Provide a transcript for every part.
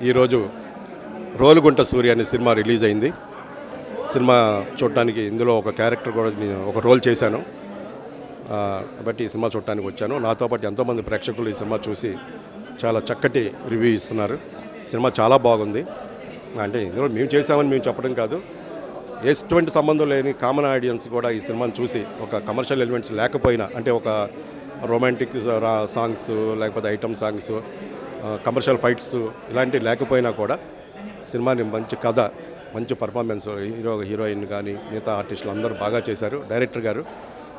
ఈరోజు రోలుగుంట సూర్య అనే cinema release అయింది. సినిమా చూడటానికి ఇందులో ఒక క్యారెక్టర్ కూడా నేను ఒక రోల్ చేశాను. కాబట్టి ఈ సినిమా చూడటానికి వచ్చాను. నాతో పాటు ఎంతోమంది ప్రేక్షకులు ఈ సినిమా చూసి చాలా చక్కటి రివ్యూ ఇస్తున్నారు. సినిమా చాలా బాగుంది. అంటే ఇందులో మేము చేసామని మేము చెప్పడం కాదు, ఎటువంటి సంబంధం లేని కామన్ ఆడియన్స్ కూడా ఈ సినిమాని చూసి ఒక కమర్షియల్ ఎలిమెంట్స్ లేకపోయినా, అంటే ఒక రొమాంటిక్ సాంగ్స్ లేకపోతే ఐటమ్ సాంగ్స్, కమర్షియల్ ఫైట్స్ ఇలాంటివి లేకపోయినా కూడా సినిమాని మంచి కథ, మంచి పర్ఫార్మెన్స్, హీరోయిన్ కానీ మిగతా ఆర్టిస్టులు అందరూ బాగా చేశారు. డైరెక్టర్ గారు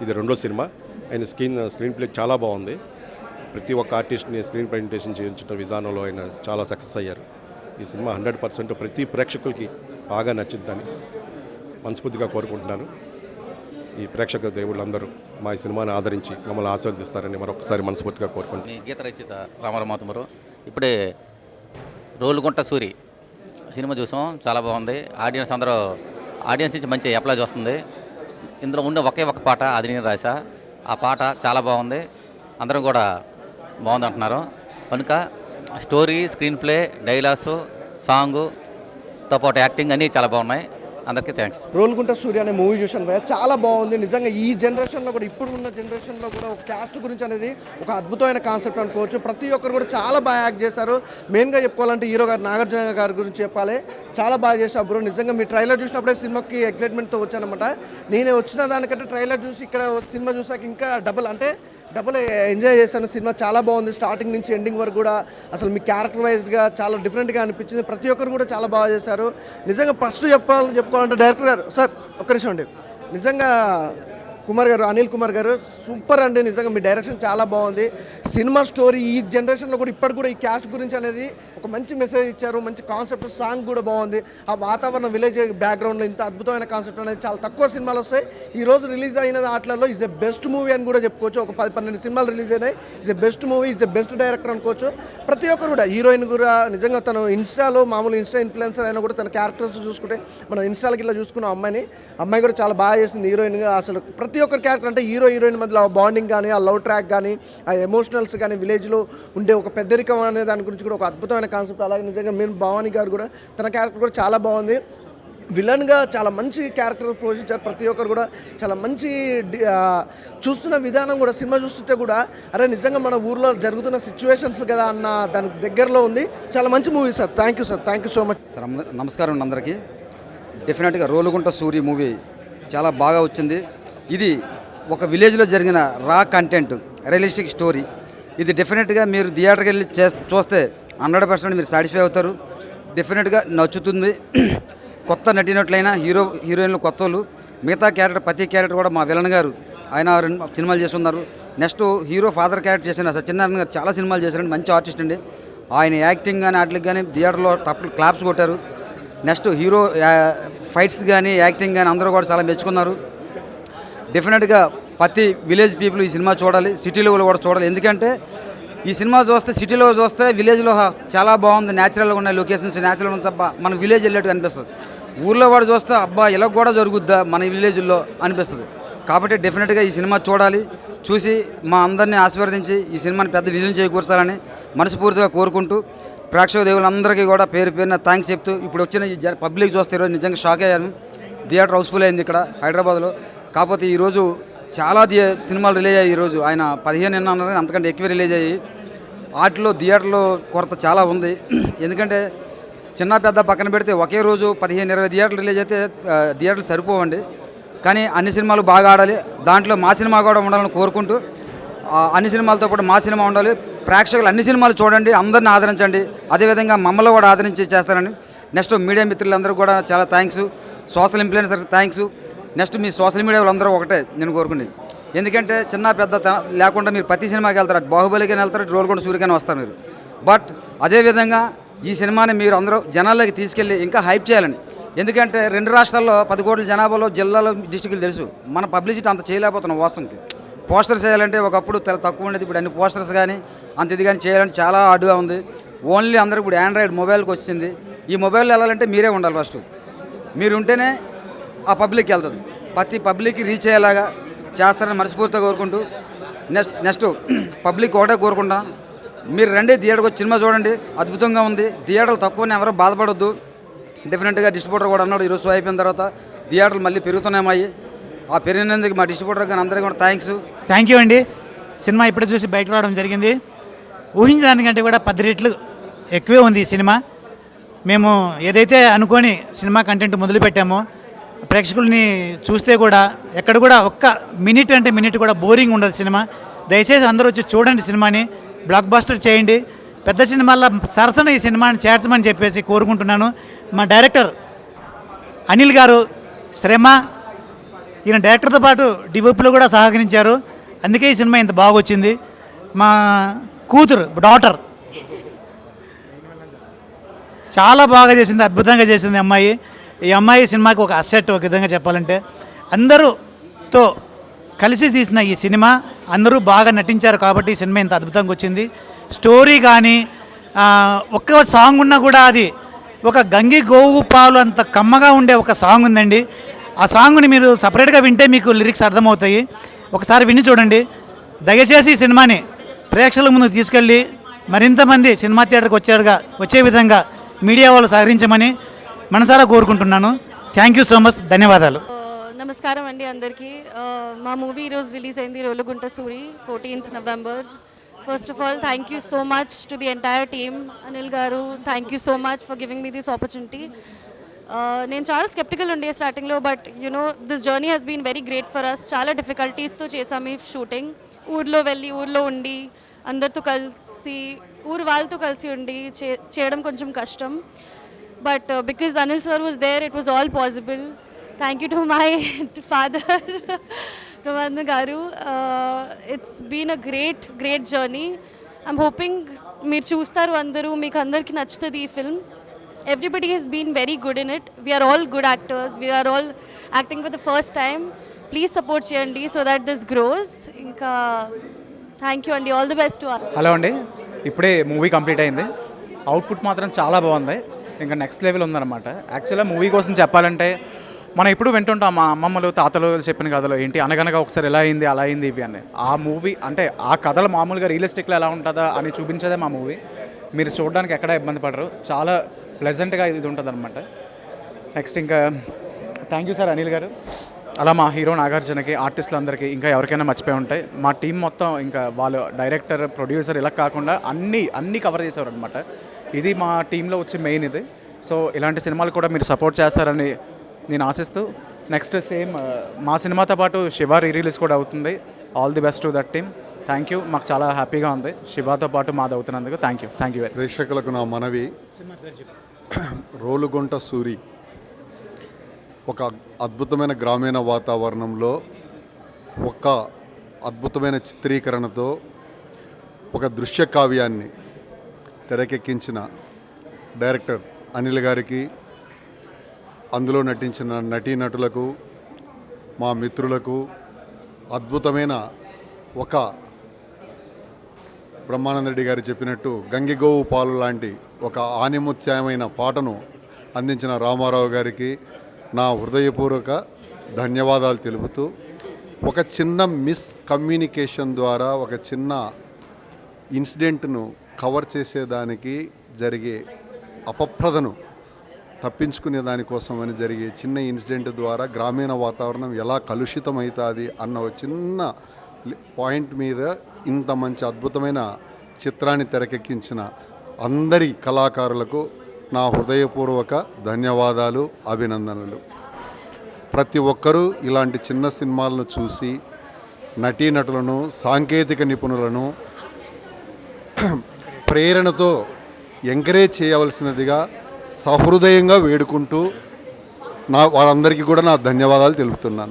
ఇది రెండో సినిమా, ఆయన స్క్రీన్ ప్లే చాలా బాగుంది. ప్రతి ఒక్క ఆర్టిస్ట్ని స్క్రీన్ ప్రజెంటేషన్ చేయించిన విధానంలో ఆయన చాలా సక్సెస్ అయ్యారు. ఈ సినిమా 100% ప్రతి ప్రేక్షకులకి బాగా నచ్చిందని మనస్ఫూర్తిగా కోరుకుంటున్నాను. ఈ ప్రేక్షక దేవుళ్ళందరూ మా ఈ సినిమాని ఆదరించి మమ్మల్ని ఆశీర్వదిస్తారని మరొకసారి మనస్ఫూర్తిగా కోరుకుంటున్నాను. గీత రచిత రామారావు ఇప్పుడే రోలుగుంట సూరి సినిమా చూసాం, చాలా బాగుంది. ఆడియన్స్ నుంచి మంచి అప్లైజ్ వస్తుంది. ఇందులో ఉన్న ఒకే ఒక పాట అది నేను రాసా. ఆ పాట చాలా బాగుంది, అందరం కూడా బాగుంది అంటున్నారు. కనుక స్టోరీ, స్క్రీన్ ప్లే, డైలాగ్స్, సాంగుతో పాటు యాక్టింగ్ అన్నీ చాలా బాగున్నాయి. అందరికీ థ్యాంక్స్. రోలుగుంట సూర్య అనే మూవీ చూశాను భయ్య, చాలా బాగుంది. నిజంగా ఈ జనరేషన్లో కూడా, ఇప్పుడు ఉన్న జనరేషన్లో కూడా ఒక క్యాస్ట్ గురించి అనేది ఒక అద్భుతమైన కాన్సెప్ట్ అనుకోవచ్చు. ప్రతి ఒక్కరు కూడా చాలా బాగా యాక్ట్ చేశారు. మెయిన్గా చెప్పుకోవాలంటే హీరో గారు నాగార్జున గారి గురించి చెప్పాలి, చాలా బాగా చేశారు బ్రో. నిజంగా మీ ట్రైలర్ చూసినప్పుడే సినిమాకి ఎక్సైట్మెంట్తో వచ్చానమాట. నేను వచ్చిన దానికంటే ట్రైలర్ చూసి ఇక్కడ సినిమా చూసాక ఇంకా డబుల్ ఎంజాయ్ చేశాను. సినిమా చాలా బాగుంది, స్టార్టింగ్ నుంచి ఎండింగ్ వరకు కూడా. అసలు మీ క్యారెక్టర్ వైజ్గా చాలా డిఫరెంట్గా అనిపించింది. ప్రతి ఒక్కరు కూడా చాలా బాగా చేశారు. నిజంగా ఫస్ట్ చెప్పుకోవాలంటే డైరెక్టర్ గారు, సార్ ఒక్క నిమిషం అండి, నిజంగా అనిల్ కుమార్ గారు సూపర్ అండి. నిజంగా మీ డైరెక్షన్ చాలా బాగుంది. సినిమా స్టోరీ ఈ జనరేషన్లో కూడా ఇప్పటికి కూడా ఈ క్యాస్ట్ గురించి అనేది ఒక మంచి మెసేజ్ ఇచ్చారు. మంచి కాన్సెప్ట్, సాంగ్ కూడా బాగుంది. ఆ వాతావరణం, విలేజ్ బ్యాక్గ్రౌండ్లో ఇంత అద్భుతమైన కాన్సెప్ట్ అనేది చాలా తక్కువ సినిమాలు వస్తాయి. ఈరోజు రిలీజ్ అయిన వాటిల్లో ఈజ్ ద బెస్ట్ మూవీ అని కూడా చెప్పుకోవచ్చు. ఒక 10-12 సినిమాలు రిలీజ్ అయినాయి. Is the best movie, is the best director అనుకోవచ్చు. ప్రతి ఒక్కరు కూడా, హీరోయిన్ కూడా నిజంగా తను ఇన్స్టాలో మామూలు ఇన్స్టా ఇన్ఫ్లుయెన్సర్ అయినా కూడా తన క్యారెక్టర్స్ చూసుకుంటే, మనం ఇన్స్టాలకి ఇలా చూసుకున్న అమ్మాయి కూడా చాలా బాగా చేసింది హీరోయిన్గా. అసలు ప్రతి ఒక్కరి క్యారెక్టర్ అంటే హీరోయిన్ మధ్యలో ఆ బాండింగ్ కానీ, ఆ లవ్ ట్రాక్ కానీ, ఆ ఎమోషనల్స్ కానీ, విలేజ్లో ఉండే ఒక పెద్దరికం అనే దాని గురించి కూడా ఒక అద్భుతమైన కాన్సెప్ట్. అలాగే నిజంగా భవానీ గారు కూడా తన క్యారెక్టర్ కూడా చాలా బాగుంది. విలన్గా చాలా మంచి క్యారెక్టర్ పోషించారు. ప్రతి ఒక్కరు కూడా చాలా మంచి చూస్తున్న విధానం కూడా, సినిమా చూస్తుంటే కూడా అరే నిజంగా మన ఊర్లో జరుగుతున్న సిచ్యువేషన్స్ కదా అన్న దానికి దగ్గరలో ఉంది. చాలా మంచి movie sir. Thank you sir, thank you so much sir. నమస్కారం అందరికీ. డెఫినెట్గా రోలుగుంట సూరి మూవీ చాలా బాగా వచ్చింది. ఇది ఒక విలేజ్లో జరిగిన రా కంటెంట్, రియలిస్టిక్ స్టోరీ. ఇది డెఫినెట్గా మీరు థియేటర్కి వెళ్ళి చూస్తే 100% మీరు సాటిస్ఫై అవుతారు. డెఫినెట్గా నచ్చుతుంది. కొత్త నటినట్లయినా హీరోయిన్లు కొత్త వాళ్ళు, మిగతా క్యారెక్టర్ ప్రతి క్యారెక్టర్ కూడా మా విలన్ గారు ఆయన 2 సినిమాలు చేస్తున్నారు. నెక్స్ట్ హీరో ఫాదర్ క్యారెక్టర్ చేసిన సత్యనారాయణ గారు చాలా సినిమాలు చేశారండి, మంచి ఆర్టిస్ట్ అండి. ఆయన యాక్టింగ్ కానీ వాటికి కానీ థియేటర్లో క్లాప్స్ కొట్టారు. నెక్స్ట్ హీరో ఫైట్స్ కానీ, యాక్టింగ్ కానీ అందరూ కూడా చాలా మెచ్చుకున్నారు. డెఫినెట్గా ప్రతి విలేజ్ పీపుల్ ఈ సినిమా చూడాలి, సిటీలో కూడా చూడాలి. ఎందుకంటే ఈ సినిమా చూస్తే, సిటీలో చూస్తే విలేజ్లో చాలా బాగుంది, న్యాచురల్గా ఉన్నాయి లొకేషన్స్, న్యాచురల్ ఉంది. అబ్బా మన విలేజ్ వెళ్ళేట్టు అనిపిస్తుంది. ఊర్లో వాడు చూస్తే అబ్బా ఇలా కూడా జరుగుద్దా మన విలేజ్లో అనిపిస్తుంది. కాబట్టి డెఫినెట్గా ఈ సినిమా చూడాలి. చూసి మా అందరినీ ఆశీర్వదించి ఈ సినిమాని పెద్ద విజయం చేకూర్చాలని మనస్ఫూర్తిగా కోరుకుంటూ, ప్రేక్షక దేవులందరికీ కూడా పేరు పేరున థ్యాంక్స్ చెప్తూ, ఇప్పుడు వచ్చిన ఈ పబ్లిక్ చూస్తే ఈరోజు నిజంగా షాక్ అయ్యాను. థియేటర్ హౌస్ఫుల్ అయింది ఇక్కడ హైదరాబాద్లో. కాకపోతే ఈరోజు చాలా సినిమాలు రిలీజ్ అయ్యాయి. ఈరోజు ఆయన 15 అన్నది, అంతకంటే ఎక్కువ రిలీజ్ అయ్యాయి. వాటిలో థియేటర్లో కొరత చాలా ఉంది. ఎందుకంటే చిన్న పెద్ద పక్కన పెడితే ఒకే రోజు 15-20 థియేటర్లు రిలీజ్ అయితే థియేటర్లు సరిపోవండి. కానీ అన్ని సినిమాలు బాగా ఆడాలి. దాంట్లో మా సినిమా కూడా ఉండాలని కోరుకుంటూ, అన్ని సినిమాలతో పాటు మా సినిమా ఉండాలి. ప్రేక్షకులు అన్ని సినిమాలు చూడండి, అందరిని ఆదరించండి. అదేవిధంగా మమ్మల్ని కూడా ఆదరించి చేస్తారని. నెక్స్ట్ మీడియా మిత్రులందరూ కూడా చాలా thanks. Social influencers thanks. Next మీ సోషల్ మీడియా వాళ్ళందరూ ఒకటే నేను కోరుకునేది, ఎందుకంటే చిన్న పెద్ద లేకుండా మీరు ప్రతి సినిమాకి వెళ్తారు, బాహుబలికైనా వెళ్తారు, రోలుగుంట సూర్యకైనా వస్తారు మీరు. బట్ అదేవిధంగా ఈ సినిమాని మీరు అందరూ జనాల్లోకి తీసుకెళ్ళి ఇంకా హైప్ చేయాలని. ఎందుకంటే 2 రాష్ట్రాల్లో 10 కోట్ల జనాభాలో, జిల్లాలో, డిస్టిక్లు తెలుసు. మన పబ్లిసిటీ అంత చేయలేకపోతున్నాం. వాస్తవంకి పోస్టర్స్ చేయాలంటే ఒకప్పుడు చాలా తక్కువ ఉండేది. ఇప్పుడు అన్ని పోస్టర్స్ కానీ అంత ఇది కానీ చేయాలంటే చాలా హార్డ్గా ఉంది. ఓన్లీ అందరూ ఇప్పుడు ఆండ్రాయిడ్ మొబైల్కి వచ్చింది. ఈ మొబైల్లో వెళ్ళాలంటే మీరే ఉండాలి. ఫస్ట్ మీరు ఉంటేనే ఆ పబ్లిక్కి వెళ్తుంది. ప్రతి పబ్లిక్కి రీచ్ అయ్యేలాగా చేస్తారని మనస్ఫూర్తిగా కోరుకుంటూ, నెక్స్ట్ పబ్లిక్ ఒకటే కోరుకుంటాం, మీరు రండి థియేటర్కి వచ్చి సినిమా చూడండి, అద్భుతంగా ఉంది. థియేటర్లు తక్కువని ఎవరో బాధపడొద్దు. డెఫినెట్గా డిస్ట్రిబ్యూటర్ కూడా అన్నాడు ఈరోజు షో అయిపోయిన తర్వాత థియేటర్లు మళ్ళీ పెరుగుతున్నాయి. ఆ పెరిగినందుకు మా డిస్ట్రిబ్యూటర్ కానీ అందరికీ కూడా థ్యాంక్ యూ అండి. సినిమా ఇప్పుడు చూసి బయట రావడం జరిగింది. ఊహించడానికంటే కూడా 10 రెట్లు ఎక్కువే ఉంది ఈ సినిమా. మేము ఏదైతే అనుకొని సినిమా కంటెంట్ మొదలుపెట్టామో ప్రేక్షకుల్ని చూస్తే కూడా ఎక్కడ కూడా ఒక్క మినిట్ అంటే మినిట్ కూడా బోరింగ్ ఉండదు సినిమా. దయచేసి అందరూ వచ్చి చూడండి సినిమాని, బ్లాక్ బస్టర్ చేయండి. పెద్ద సినిమాల్లో సరసన ఈ సినిమాని చేర్చమని చెప్పేసి కోరుకుంటున్నాను. మా డైరెక్టర్ అనిల్ గారు శ్రమ, ఈయన డైరెక్టర్తో పాటు డివోపులు కూడా సహకరించారు. అందుకే ఈ సినిమా ఇంత బాగా వచ్చింది. మా కూతురు డాటర్ చాలా బాగా చేసింది, అద్భుతంగా చేసింది అమ్మాయి. ఈ అమ్మాయి సినిమాకి ఒక అసెట్, ఒక విధంగా చెప్పాలంటే. అందరూతో కలిసి తీసిన ఈ సినిమా అందరూ బాగా నటించారు కాబట్టి ఈ సినిమా ఇంత అద్భుతంగా వచ్చింది. స్టోరీ కానీ ఒక్క సాంగ్ ఉన్నా కూడా అది ఒక గంగి గోవు పాలు అంత కమ్మగా ఉండే ఒక సాంగ్ ఉందండి. ఆ సాంగ్ని మీరు సపరేట్గా వింటే మీకు లిరిక్స్ అర్థమవుతాయి. ఒకసారి విని చూడండి. దయచేసి ఈ సినిమాని ప్రేక్షకుల ముందుకు తీసుకెళ్ళి మరింతమంది సినిమా థియేటర్కి వచ్చే విధంగా మీడియా వాళ్ళు సహకరించమని మనసారా కోరుకుంటున్నాను. థ్యాంక్ యూ సో మచ్, ధన్యవాదాలు. నమస్కారం అండి అందరికీ. మా మూవీ ఈరోజు రిలీజ్ అయింది, Rolugunta Suri, 14th November. First of all thank you so much to the entire team. Anil garu, thank you so much for giving me this opportunity. నేను చాలా స్కెప్టికల్ ఉండే స్టార్టింగ్లో, but this journey has been very great for us. చాలా డిఫికల్టీస్తో చేసాము ఈ shooting. ఊర్లో వెళ్ళి, ఊర్లో ఉండి, అందరితో కలిసి, ఊరు వాళ్ళతో కలిసి ఉండి చేయడం కొంచెం కష్టం. But because Anil sir was there, it was all possible. Thank you to my father Ramana garu. It's been a great journey. I'm hoping మీరు చూస్తారు అందరూ, మీకు అందరికీ నచ్చుతుంది ఈ film. Everybody has been very good in it. We are all good actors. We are all acting for the first time. Please support Cheyandi so that this grows. Inka thank you and all the best to all. Hello అండి, ఇప్పుడే movie complete అయింది. Output మాత్రం చాలా బాగుంది, ఇంకా next level ఉందన్నమాట. యాక్చువల్గా movie కోసం చెప్పాలంటే మనం ఇప్పుడు వింటుంటాం మా అమ్మమ్మలు తాతలు చెప్పిన కథలు ఏంటి అనగనగా ఒకసారి ఎలా అయింది అలా అయింది ఇవి అని. ఆ మూవీ అంటే ఆ కథలు మామూలుగా రియలిస్టిక్లో ఎలా ఉంటుందా అని చూపించేదే మా మూవీ. మీరు చూడడానికి ఎక్కడ ఇబ్బంది పడరు, చాలా ప్లెజెంట్గా ఇది ఉంటుంది అనమాట. నెక్స్ట్ ఇంకా థ్యాంక్ యూ సార్ అనిల్ గారు, అలా మా హీరో నాగార్జునకి, ఆర్టిస్టులు అందరికీ, ఇంకా ఎవరికైనా మర్చిపోయి ఉంటాయి. మా టీం మొత్తం ఇంకా వాళ్ళు డైరెక్టర్, ప్రొడ్యూసర్ ఇలా కాకుండా అన్నీ కవర్ చేసేవారు అనమాట. ఇది మా టీంలో వచ్చే మెయిన్ ఇది. సో ఇలాంటి సినిమాలు కూడా మీరు సపోర్ట్ చేస్తారని నేను ఆశిస్తూ, నెక్స్ట్ సేమ్ మా సినిమాతో పాటు శివ రిలీజ్ కూడా అవుతుంది. All the best to that team. Thank you, మాకు చాలా హ్యాపీగా ఉంది శివాతో పాటు మాది అవుతున్నందుకు. Thank you very. ప్రేక్షకులకు నా మనవి, రోలుగుంట సూరి ఒక అద్భుతమైన గ్రామీణ వాతావరణంలో ఒక అద్భుతమైన చిత్రీకరణతో ఒక దృశ్య కావ్యాన్ని తెరకెక్కించిన డైరెక్టర్ అనిల్ గారికి, అందులో నటించిన నటీనటులకు, మా మిత్రులకు, అద్భుతమైన ఒక బ్రహ్మానందరెడ్డి గారు చెప్పినట్టు గంగిగోవు పాలు లాంటి ఒక ఆనిముత్యమైన పాటను అందించిన రామారావు గారికి నా హృదయపూర్వక ధన్యవాదాలు తెలుపుతూ, ఒక చిన్న మిస్కమ్యూనికేషన్ ద్వారా ఒక చిన్న ఇన్సిడెంట్ను కవర్ చేసేదానికి జరిగే అపప్రదను తప్పించుకునే దానికోసం అని జరిగే చిన్న ఇన్సిడెంట్ ద్వారా గ్రామీణ వాతావరణం ఎలా కలుషితమవుతుంది అన్న ఒక చిన్న పాయింట్ మీద ఇంత మంచి అద్భుతమైన చిత్రాన్ని తెరకెక్కించిన అందరి కళాకారులకు నా హృదయపూర్వక ధన్యవాదాలు, అభినందనలు. ప్రతి ఒక్కరూ ఇలాంటి చిన్న సినిమాలను చూసి నటీనటులను, సాంకేతిక నిపుణులను ప్రేరణతో ఎంకరేజ్ చేయవలసినదిగా సహృదయంగా వేడుకుంటూ వారందరికీ కూడా నా ధన్యవాదాలు తెలుపుతున్నాను.